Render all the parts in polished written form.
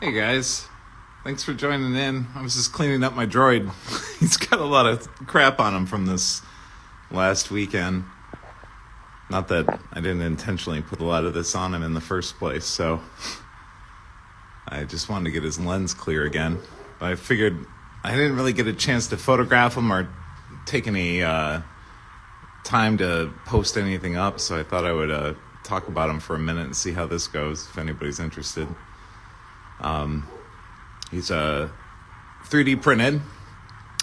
Hey guys, thanks for joining in. I was just cleaning up my droid. He's got a lot of crap on him from this last weekend. Not that I didn't intentionally put a lot of this on him in the first place, so I just wanted to get his lens clear again. But I figured I didn't really get a chance to photograph him or take any time to post anything up, so I thought I would talk about him for a minute and see how this goes, if anybody's interested. He's 3D printed.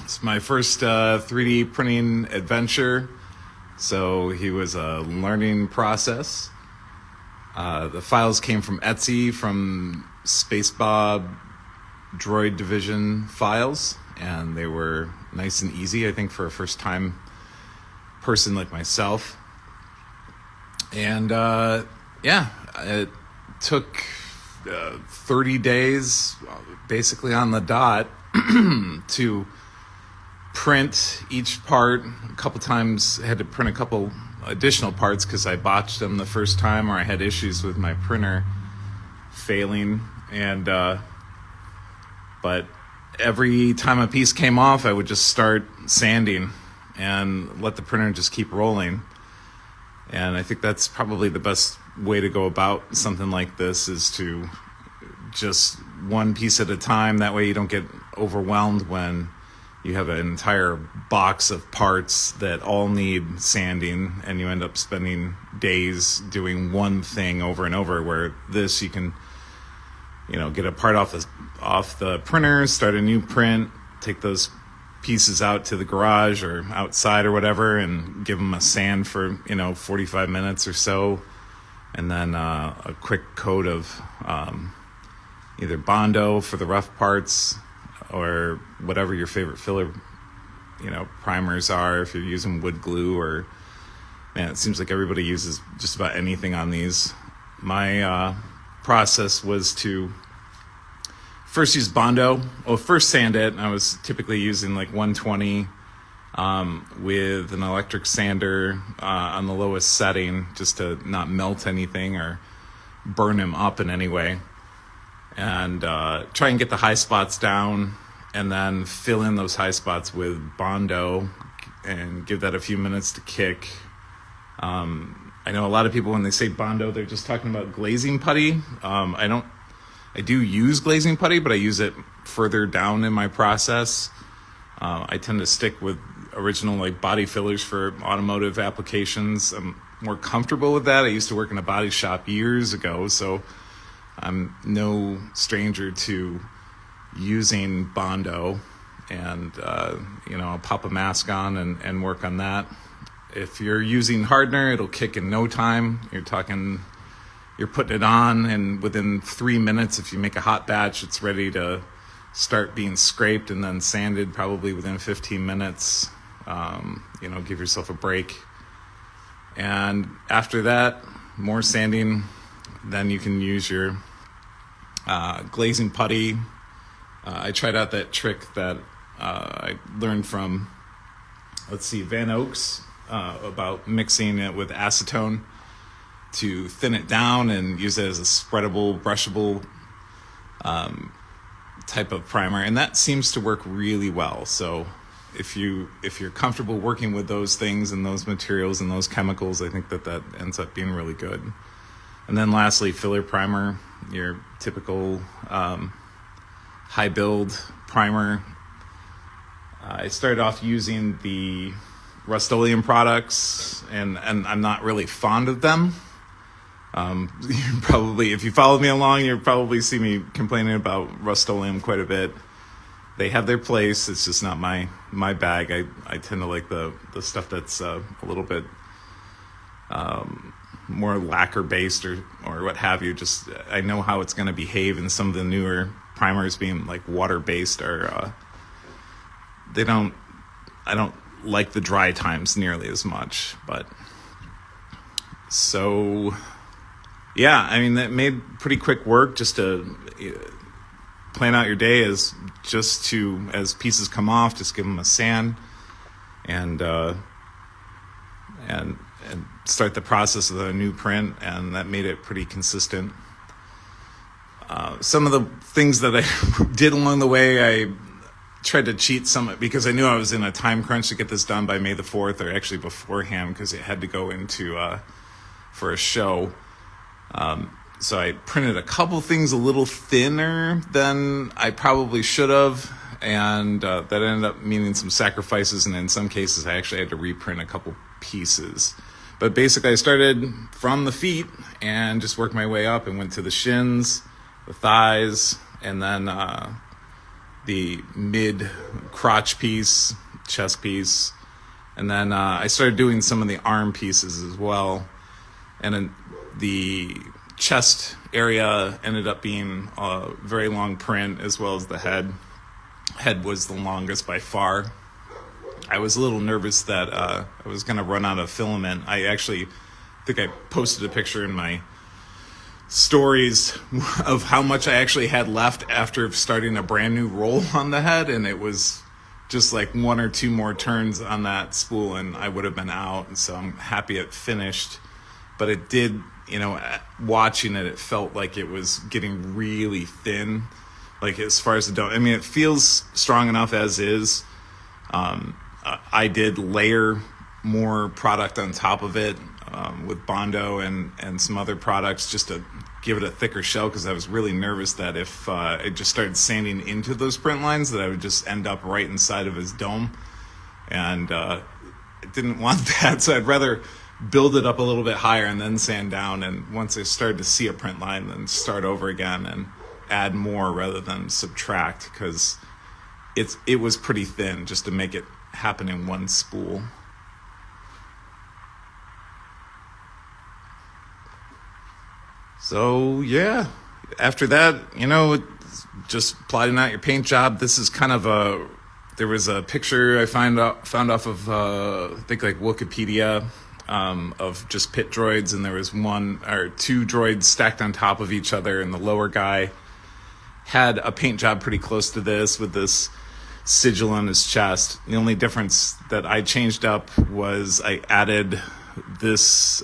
It's my first 3D printing adventure, so he was a learning process. The files came from Etsy, from Space Bob Droid Division files, and they were nice and easy, I think, for a first-time person like myself. And it took 30 days, basically on the dot, to print each part. A couple times I had to print a couple additional parts because I botched them the first time, or I had issues with my printer failing. And but every time a piece came off, I would just start sanding and let the printer just keep rolling. And I think that's probably the best way to go about something like this, is to just one piece at a time. That way you don't get overwhelmed when you have an entire box of parts that all need sanding, and you end up spending days doing one thing over and over. Where this, you can, get a part off the printer, start a new print, take those pieces out to the garage or outside or whatever, and give them a sand for 45 minutes or so, and then a quick coat of either Bondo for the rough parts, or whatever your favorite filler primers are, if you're using wood glue. Or, man, it seems like everybody uses just about anything on these. My process was to first use Bondo. First sand it. I was typically using like 120 with an electric sander on the lowest setting, just to not melt anything or burn him up in any way. And try and get the high spots down, and then fill in those high spots with Bondo and give that a few minutes to kick. I know a lot of people, when they say Bondo, they're just talking about glazing putty. I do use glazing putty, but I use it further down in my process. I tend to stick with original body fillers for automotive applications. I'm more comfortable with that. I used to work in a body shop years ago, so I'm no stranger to using Bondo. And I'll pop a mask on and work on that. If you're using hardener, it'll kick in no time. You're putting it on, and within 3 minutes, if you make a hot batch, it's ready to start being scraped and then sanded probably within 15 minutes. Give yourself a break. And after that, more sanding, then you can use your glazing putty. I tried out that trick that I learned from, Van Oaks, about mixing it with acetone to thin it down and use it as a spreadable, brushable type of primer, and that seems to work really well. So if you're comfortable working with those things and those materials and those chemicals, I think that ends up being really good. And then lastly, filler primer, your typical high build primer. I started off using the Rust-Oleum products, and I'm not really fond of them. Probably, if you followed me along, you'll probably see me complaining about Rust-Oleum quite a bit. They have their place. It's just not my bag. I tend to like the stuff that's a little bit more lacquer based or what have you. Just, I know how it's going to behave, and some of the newer primers, being like water based, I don't like the dry times nearly as much. But so yeah, I mean, that made pretty quick work, just to plan out your day as pieces come off, just give them a sand and start the process of a new print, and that made it pretty consistent. Some of the things that I did along the way, I tried to cheat some because I knew I was in a time crunch to get this done by May the 4th, or actually beforehand, because it had to go into for a show. So I printed a couple things a little thinner than I probably should have, and that ended up meaning some sacrifices, and in some cases I actually had to reprint a couple pieces. But basically I started from the feet and just worked my way up and went to the shins, the thighs, and then the mid crotch piece, chest piece, and then I started doing some of the arm pieces as well. And then the chest area ended up being a very long print, as well as the head. Head was the longest by far. I was a little nervous that I was going to run out of filament. I actually think I posted a picture in my stories of how much I actually had left after starting a brand new roll on the head, and it was just like one or two more turns on that spool and I would have been out. And so I'm happy it finished. But it did, watching it, it felt like it was getting really thin. Like as far as the dough, I mean, it feels strong enough as is. I did layer more product on top of it with Bondo and some other products just to give it a thicker shell, because I was really nervous that if I just started sanding into those print lines that I would just end up right inside of his dome. And I didn't want that, so I'd rather build it up a little bit higher and then sand down, and once I started to see a print line, then start over again and add more rather than subtract, because it was pretty thin just to make it happen in one spool. So yeah, after that, just plotting out your paint job. This is kind of there was a picture I found off of I think like Wikipedia of just Pit Droids, and there was one or two droids stacked on top of each other, and the lower guy had a paint job pretty close to this with this sigil on his chest. The only difference that I changed up was I added this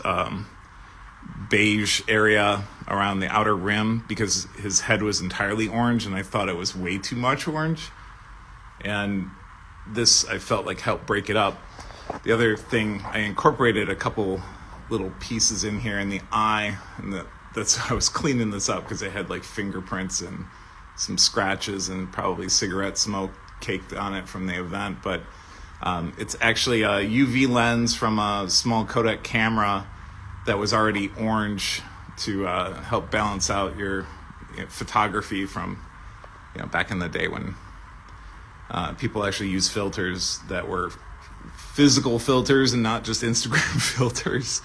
beige area around the outer rim, because his head was entirely orange and I thought it was way too much orange, and this I felt like helped break it up. The other thing, I incorporated a couple little pieces in here in the eye, and that's how I was cleaning this up, because it had like fingerprints and some scratches and probably cigarette smoke caked on it from the event. But it's actually a UV lens from a small Kodak camera that was already orange to help balance out your photography from back in the day when people actually used filters that were physical filters and not just Instagram filters.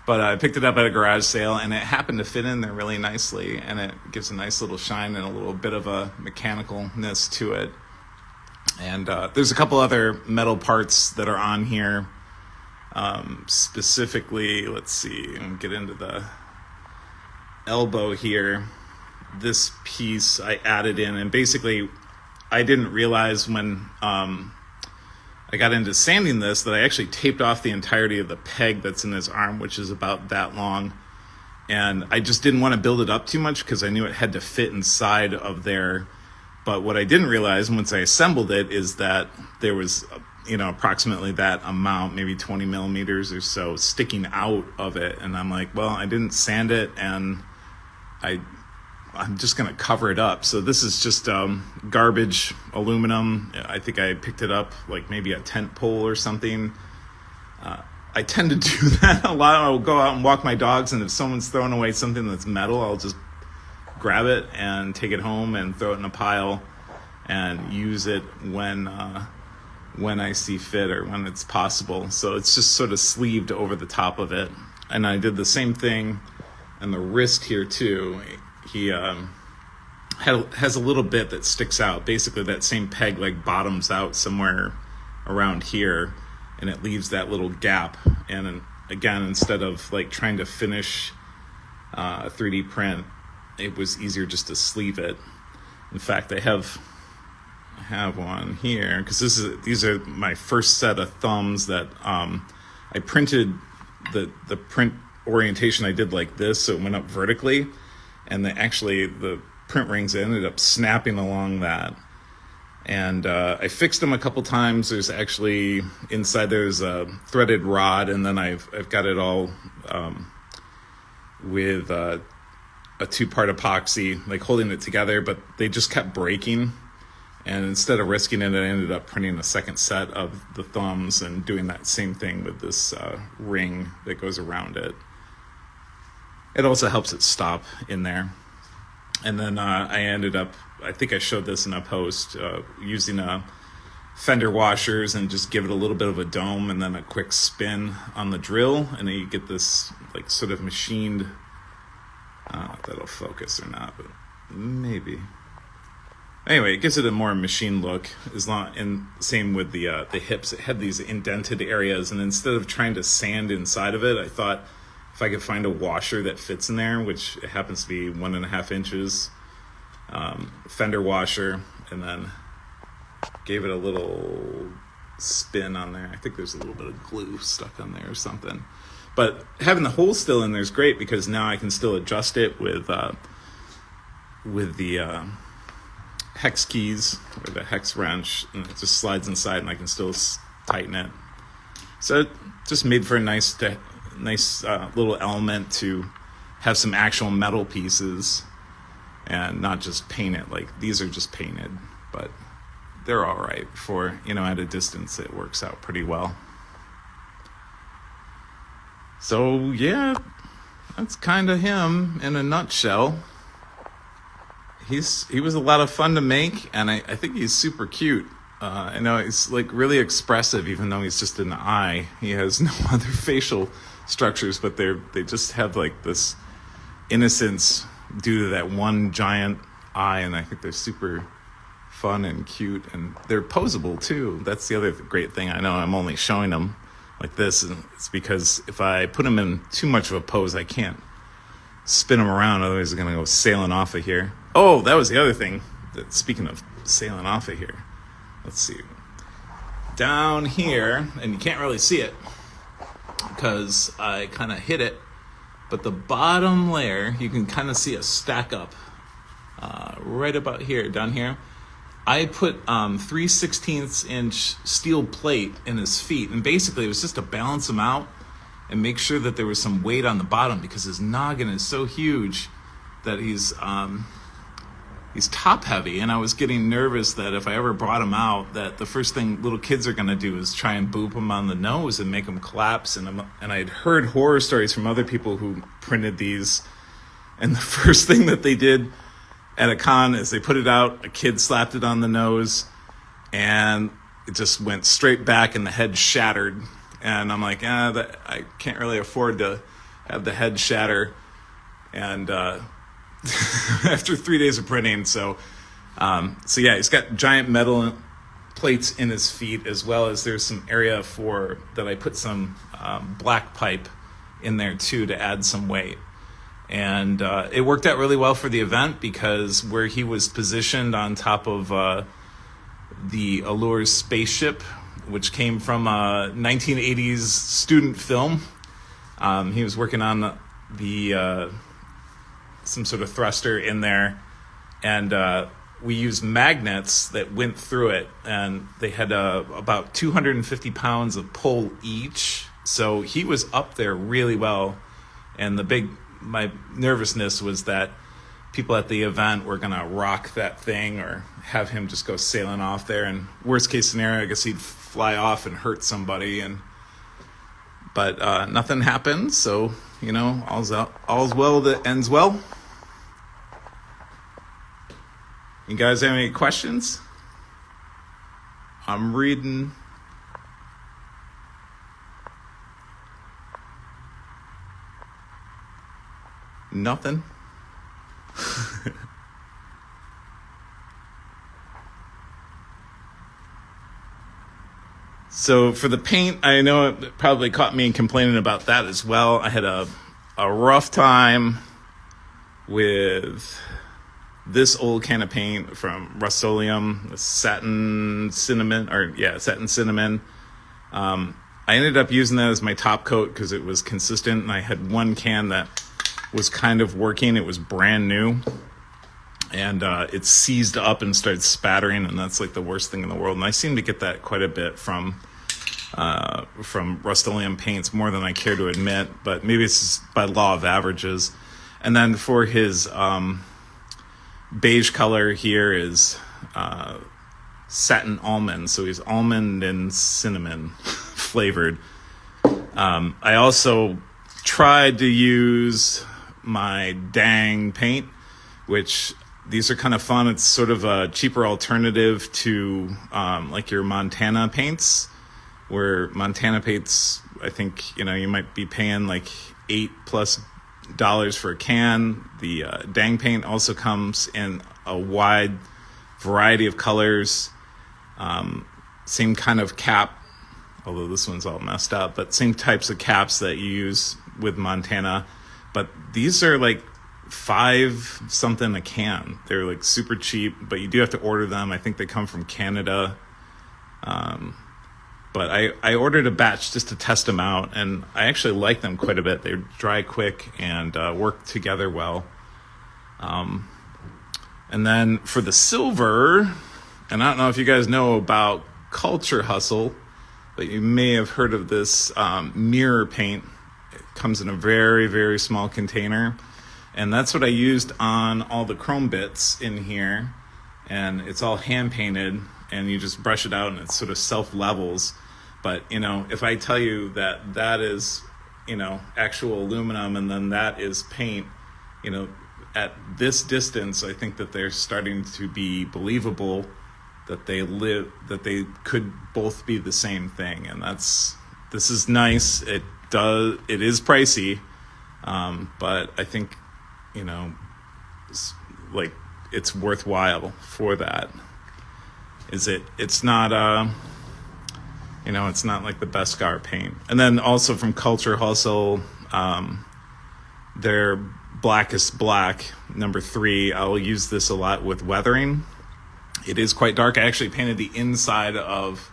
But I picked it up at a garage sale, and it happened to fit in there really nicely, and it gives a nice little shine and a little bit of a mechanicalness to it. And there's a couple other metal parts that are on here. Specifically, let's see, I'll get into the elbow here. This piece I added in, and basically I didn't realize when I got into sanding this that I actually taped off the entirety of the peg that's in his arm, which is about that long. And I just didn't want to build it up too much because I knew it had to fit inside of there. But what I didn't realize once I assembled it is that there was, approximately that amount, maybe 20 millimeters or so, sticking out of it. And I'm like, well, I didn't sand it, and I'm just going to cover it up. So this is just garbage aluminum. I think I picked it up like maybe a tent pole or something. I tend to do that a lot. I'll go out and walk my dogs, and if someone's throwing away something that's metal, I'll just grab it and take it home and throw it in a pile and use it when I see fit or when it's possible. So it's just sort of sleeved over the top of it. And I did the same thing on the wrist here too. He has a little bit that sticks out. Basically that same peg like bottoms out somewhere around here, and it leaves that little gap. And again, instead of like trying to finish a 3D print, it was easier just to sleeve it. In fact, I have one here, because these are my first set of thumbs that I printed. The print orientation I did like this, so it went up vertically, and the print rings. I ended up snapping along that. And I fixed them a couple times. There's actually inside there's a threaded rod, and then I've got it all with a 2-part epoxy, like holding it together. But they just kept breaking, and instead of risking it, I ended up printing a second set of the thumbs and doing that same thing with this ring that goes around it. It also helps it stop in there. And then I ended up, I think I showed this in a post, using fender washers and just give it a little bit of a dome and then a quick spin on the drill, and then you get this like sort of machined, that'll focus or not, but maybe. Anyway, it gives it a more machine look. And same with the hips. It had these indented areas, and instead of trying to sand inside of it, I thought if I could find a washer that fits in there, which it happens to be 1.5 inches, fender washer, and then gave it a little spin on there. I think there's a little bit of glue stuck on there or something. But having the hole still in there is great, because now I can still adjust it with the hex keys or the hex wrench, and it just slides inside, and I can still tighten it. So it just made for a nice little element to have some actual metal pieces and not just paint it. Like these are just painted, but they're all right for, at a distance. It works out pretty well. So yeah, that's kind of him in a nutshell. He was a lot of fun to make, and I think he's super cute. I know he's like really expressive, even though he's just an eye. He has no other facial structures, but they just have like this innocence due to that one giant eye, and I think they're super fun and cute, and they're posable too. That's the other great thing. I know I'm only showing them like this, and it's because if I put them in too much of a pose, I can't spin them around, otherwise they're gonna go sailing off of here. Oh, that was the other thing. Speaking of sailing off of here, let's see. Down here, and you can't really see it because I kind of hit it, but the bottom layer, you can kind of see a stack up right about here, down here. I put 3/16 inch steel plate in his feet, and basically it was just to balance him out and make sure that there was some weight on the bottom, because his noggin is so huge that he's top heavy, and I was getting nervous that if I ever brought him out, that the first thing little kids are going to do is try and boop him on the nose and make him collapse. And I had heard horror stories from other people who printed these, and the first thing that they did at a con is they put it out, a kid slapped it on the nose, and it just went straight back and the head shattered. And I'm like, I can't really afford to have the head shatter. And after 3 days of printing, so yeah, he's got giant metal plates in his feet, as well as there's some area that I put some black pipe in there too to add some weight. And it worked out really well for the event, because where he was positioned on top of the Allure's spaceship, which came from a 1980s student film, he was working on the some sort of thruster in there, and we used magnets that went through it, and they had about 250 pounds of pull each, so he was up there really well. And my nervousness was that people at the event were going to rock that thing or have him just go sailing off there, and worst case scenario, I guess he'd fly off and hurt somebody. But nothing happened, so all's well that ends well. You guys have any questions? I'm reading. Nothing. So for the paint, I know it probably caught me in complaining about that as well. I had a rough time with this old can of paint from Rust-Oleum, satin cinnamon. I ended up using that as my top coat because it was consistent, and I had one can that was kind of working. It was brand new, and it seized up and started spattering, and that's like the worst thing in the world. And I seem to get that quite a bit from Rust-Oleum paints, more than I care to admit, but maybe it's just by law of averages. And then for his beige color here is satin almond, so he's almond and cinnamon flavored. I also tried to use my Dang paint, which these are kind of fun. It's sort of a cheaper alternative to like your Montana paints, where Montana paints, I think, you might be paying like $8+ for a can. The Dang paint also comes in a wide variety of colors. Same kind of cap, although this one's all messed up, but same types of caps that you use with Montana. But these are like $5 something a can. They're like super cheap, but you do have to order them. I think they come from Canada. But I ordered a batch just to test them out, and I actually like them quite a bit. They dry quick and work together well. And then for the silver, and I don't know if you guys know about Culture Hustle, but you may have heard of this mirror paint. It comes in a very, very small container. And that's what I used on all the chrome bits in here. And it's all hand painted, and you just brush it out and it sort of self-levels. But, if I tell you that that is, actual aluminum and then that is paint, at this distance, I think that they're starting to be believable that they could both be the same thing. And this is nice. It is pricey. But I think, it's worthwhile for that. It's not, it's not like the Beskar paint. And then also from Culture Hustle, their Blackest Black, number 3, I'll use this a lot with weathering. It is quite dark. I actually painted the inside of,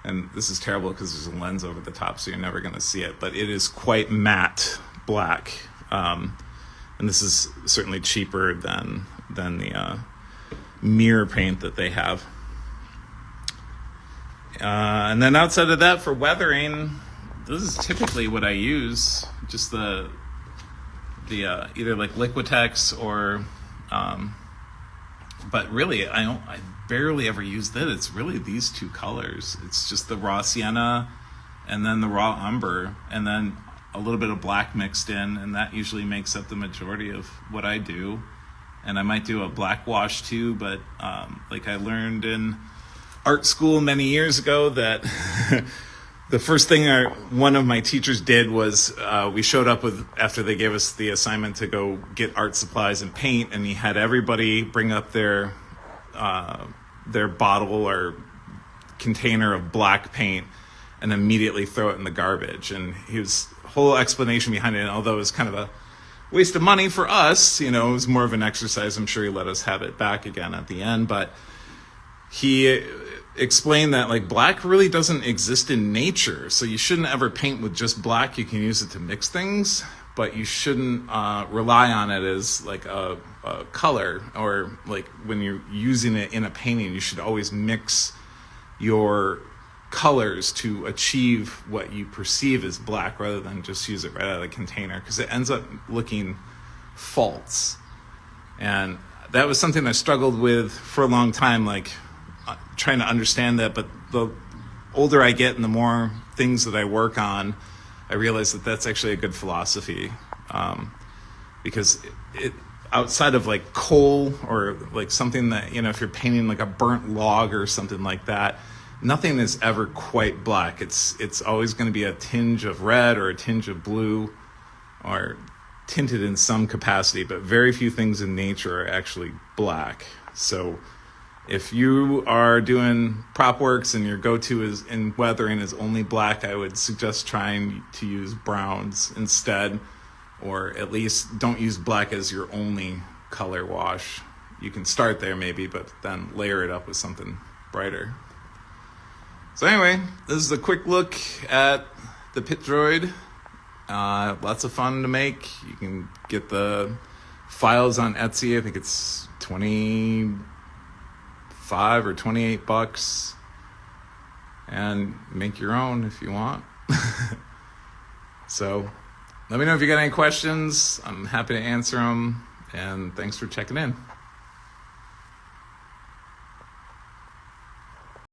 and this is terrible because there's a lens over the top, so you're never going to see it, but it is quite matte black. And this is certainly cheaper than the mirror paint that they have. And then outside of that, for weathering, this is typically what I use. Just the either like Liquitex or, but really I barely ever use that. It's really these two colors. It's just the raw sienna and then the raw umber and then a little bit of black mixed in, and that usually makes up the majority of what I do. And I might do a black wash too, but like I learned in art school many years ago that the first thing one of my teachers did was we showed up after they gave us the assignment to go get art supplies and paint, and he had everybody bring up their bottle or container of black paint and immediately throw it in the garbage. And his whole explanation behind it, and although it was kind of a waste of money for us, it was more of an exercise. I'm sure he let us have it back again at the end, but he explained that like black really doesn't exist in nature, so you shouldn't ever paint with just black. You can use it to mix things, but you shouldn't rely on it as like a color, or like when you're using it in a painting, you should always mix your colors to achieve what you perceive as black rather than just use it right out of the container, because it ends up looking false. And that was something I struggled with for a long time, like trying to understand that. But the older I get and the more things that I work on, I realize that that's actually a good philosophy, because it outside of like coal or like something that, if you're painting like a burnt log or something like that, nothing is ever quite black. It's always going to be a tinge of red or a tinge of blue or tinted in some capacity, but very few things in nature are actually black. So if you are doing prop works and your go-to is in weathering is only black, I would suggest trying to use browns instead, or at least don't use black as your only color wash. You can start there maybe, but then layer it up with something brighter. So anyway, this is a quick look at the Pit Droid. Lots of fun to make. You can get the files on Etsy. I think it's 25 or $28, and make your own if you want. So let me know if you got any questions. I'm happy to answer them, and thanks for checking in.